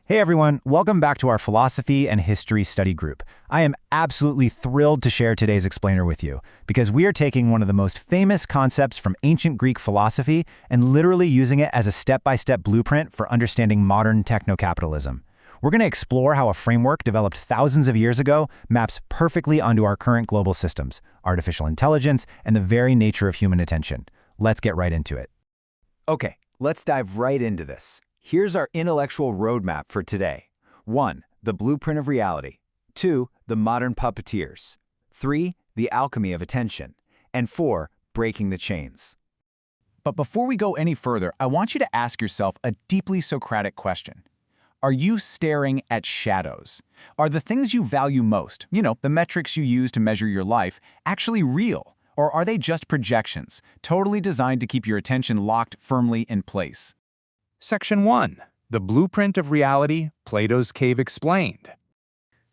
Hey everyone, welcome back to our philosophy and history study group. I am absolutely thrilled to share today's explainer with you because we are taking one of the most famous concepts from ancient Greek philosophy and literally using it as a step-by-step blueprint for understanding modern techno-capitalism. We're going to explore how a framework developed thousands of years ago maps perfectly onto our current global systems, artificial intelligence, and the very nature of human attention. Let's get right into it. Okay, let's dive right into this. Here's our intellectual roadmap for today. 1. The blueprint of reality. 2. The modern puppeteers. 3. The alchemy of attention. And 4. Breaking the chains. But before we go any further, I want you to ask yourself a deeply Socratic question. Are you staring at shadows? Are the things you value most, the metrics you use to measure your life, actually real? Or are they just projections, totally designed to keep your attention locked firmly in place? Section 1. The Blueprint of Reality, Plato's Cave Explained.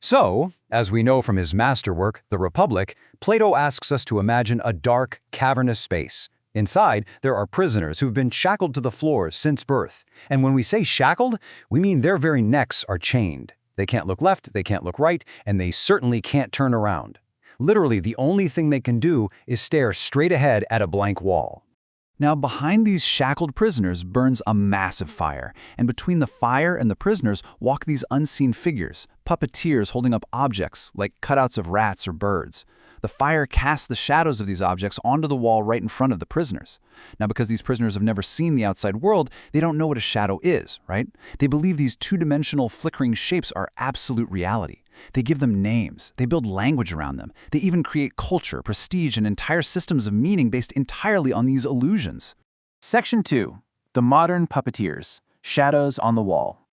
So, as we know from his masterwork, The Republic, Plato asks us to imagine a dark, cavernous space. Inside, there are prisoners who've been shackled to the floor since birth. And when we say shackled, we mean their very necks are chained. They can't look left, they can't look right, and they certainly can't turn around. Literally, the only thing they can do is stare straight ahead at a blank wall. Now, behind these shackled prisoners burns a massive fire, and between the fire and the prisoners walk these unseen figures, puppeteers holding up objects like cutouts of rats or birds. The fire casts the shadows of these objects onto the wall right in front of the prisoners. Now, because these prisoners have never seen the outside world, they don't know what a shadow is, right? They believe these two-dimensional flickering shapes are absolute reality. They give them names, they build language around them, they even create culture, prestige, and entire systems of meaning based entirely on these illusions. Section 2. The Modern Puppeteers, Shadows on the Wall.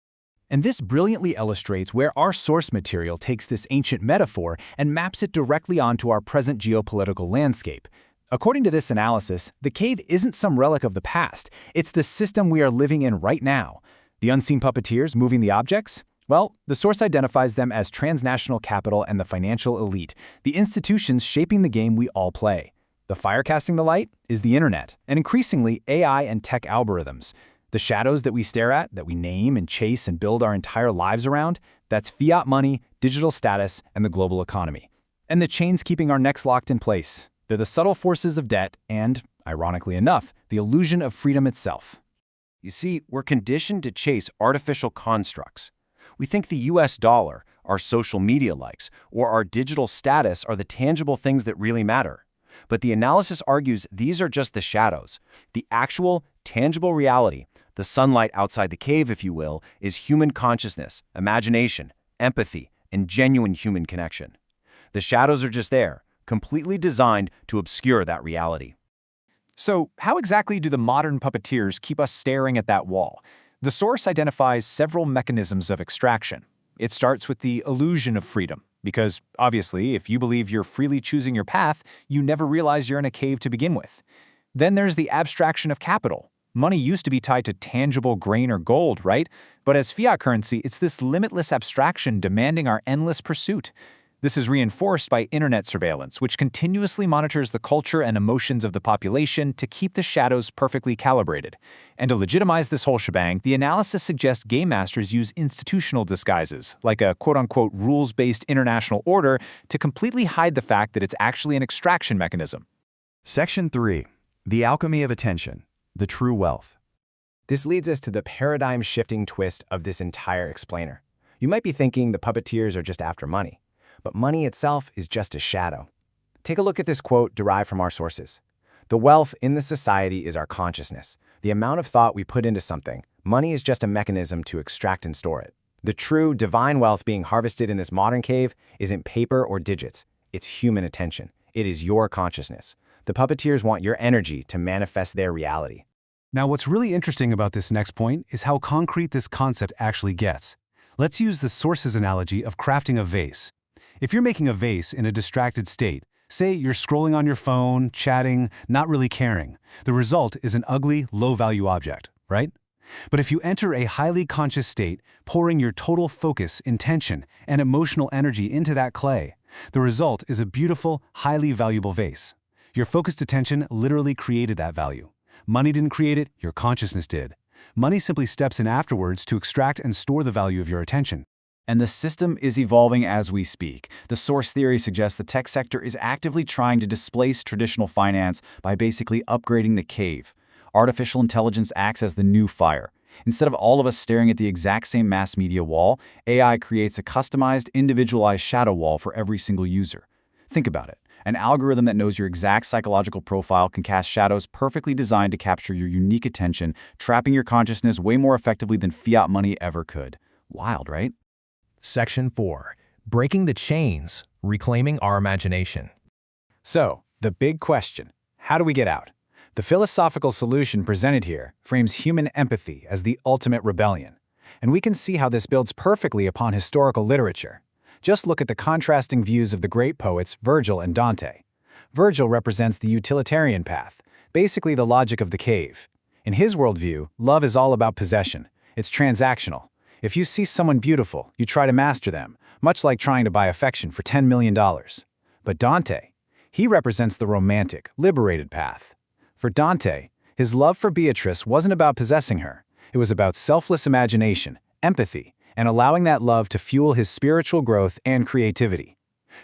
And this brilliantly illustrates where our source material takes this ancient metaphor and maps it directly onto our present geopolitical landscape. According to this analysis, the cave isn't some relic of the past, it's the system we are living in right now. The unseen puppeteers moving the objects? Well, the source identifies them as transnational capital and the financial elite, the institutions shaping the game we all play. The fire casting the light is the internet, and increasingly AI and tech algorithms. The shadows that we stare at, that we name and chase and build our entire lives around, that's fiat money, digital status, and the global economy. And the chains keeping our necks locked in place. They're the subtle forces of debt and, ironically enough, the illusion of freedom itself. You see, we're conditioned to chase artificial constructs. We think the US dollar, our social media likes, or our digital status are the tangible things that really matter. But the analysis argues these are just the shadows. The actual, tangible reality, the sunlight outside the cave, if you will, is human consciousness, imagination, empathy, and genuine human connection. The shadows are just there, completely designed to obscure that reality. So, how exactly do the modern puppeteers keep us staring at that wall? The source identifies several mechanisms of extraction. It starts with the illusion of freedom, because obviously, if you believe you're freely choosing your path, you never realize you're in a cave to begin with. Then there's the abstraction of capital. Money used to be tied to tangible grain or gold, right? But as fiat currency, it's this limitless abstraction demanding our endless pursuit. This is reinforced by internet surveillance, which continuously monitors the culture and emotions of the population to keep the shadows perfectly calibrated. And to legitimize this whole shebang, the analysis suggests game masters use institutional disguises, like a quote-unquote rules-based international order, to completely hide the fact that it's actually an extraction mechanism. Section 3. The Alchemy of Attention, the True Wealth. This leads us to the paradigm-shifting twist of this entire explainer. You might be thinking the puppeteers are just after money. But money itself is just a shadow. Take a look at this quote derived from our sources. The wealth in the society is our consciousness. The amount of thought we put into something. Money is just a mechanism to extract and store it. The true, divine wealth being harvested in this modern cave isn't paper or digits. It's human attention. It is your consciousness. The puppeteers want your energy to manifest their reality. Now, what's really interesting about this next point is how concrete this concept actually gets. Let's use the source's analogy of crafting a vase. If you're making a vase in a distracted state, say you're scrolling on your phone, chatting, not really caring, the result is an ugly, low-value object, right? But if you enter a highly conscious state, pouring your total focus, intention, and emotional energy into that clay, the result is a beautiful, highly valuable vase. Your focused attention literally created that value. Money didn't create it, your consciousness did. Money simply steps in afterwards to extract and store the value of your attention. And the system is evolving as we speak. The source theory suggests the tech sector is actively trying to displace traditional finance by basically upgrading the cave. Artificial intelligence acts as the new fire. Instead of all of us staring at the exact same mass media wall, AI creates a customized, individualized shadow wall for every single user. Think about it. An algorithm that knows your exact psychological profile can cast shadows perfectly designed to capture your unique attention, trapping your consciousness way more effectively than fiat money ever could. Wild, right? Section 4. Breaking the chains, reclaiming our imagination. So, the big question, how do we get out? The philosophical solution presented here frames human empathy as the ultimate rebellion. And we can see how this builds perfectly upon historical literature. Just look at the contrasting views of the great poets Virgil and Dante. Virgil represents the utilitarian path, basically the logic of the cave. In his worldview, love is all about possession. It's transactional. If you see someone beautiful, you try to master them, much like trying to buy affection for $10 million. But Dante, he represents the romantic, liberated path. For Dante, his love for Beatrice wasn't about possessing her. It was about selfless imagination, empathy, and allowing that love to fuel his spiritual growth and creativity.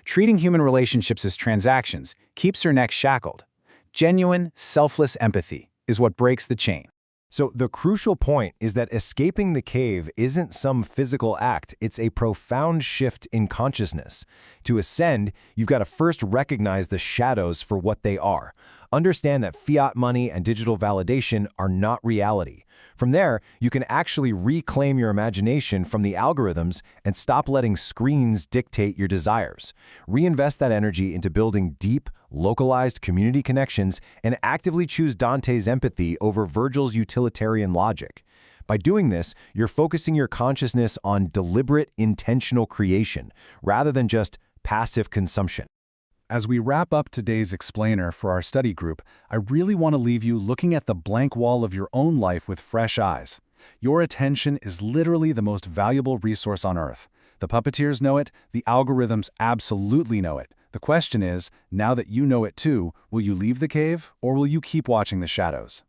Treating human relationships as transactions keeps your neck shackled. Genuine, selfless empathy is what breaks the chain. So the crucial point is that escaping the cave isn't some physical act, it's a profound shift in consciousness. To ascend, you've got to first recognize the shadows for what they are. Understand that fiat money and digital validation are not reality. From there, you can actually reclaim your imagination from the algorithms and stop letting screens dictate your desires. Reinvest that energy into building deep, localized community connections and actively choose Dante's empathy over Virgil's utilitarian logic. By doing this, you're focusing your consciousness on deliberate, intentional creation, rather than just passive consumption. As we wrap up today's explainer for our study group, I really want to leave you looking at the blank wall of your own life with fresh eyes. Your attention is literally the most valuable resource on Earth. The puppeteers know it, the algorithms absolutely know it. The question is, now that you know it too, will you leave the cave or will you keep watching the shadows?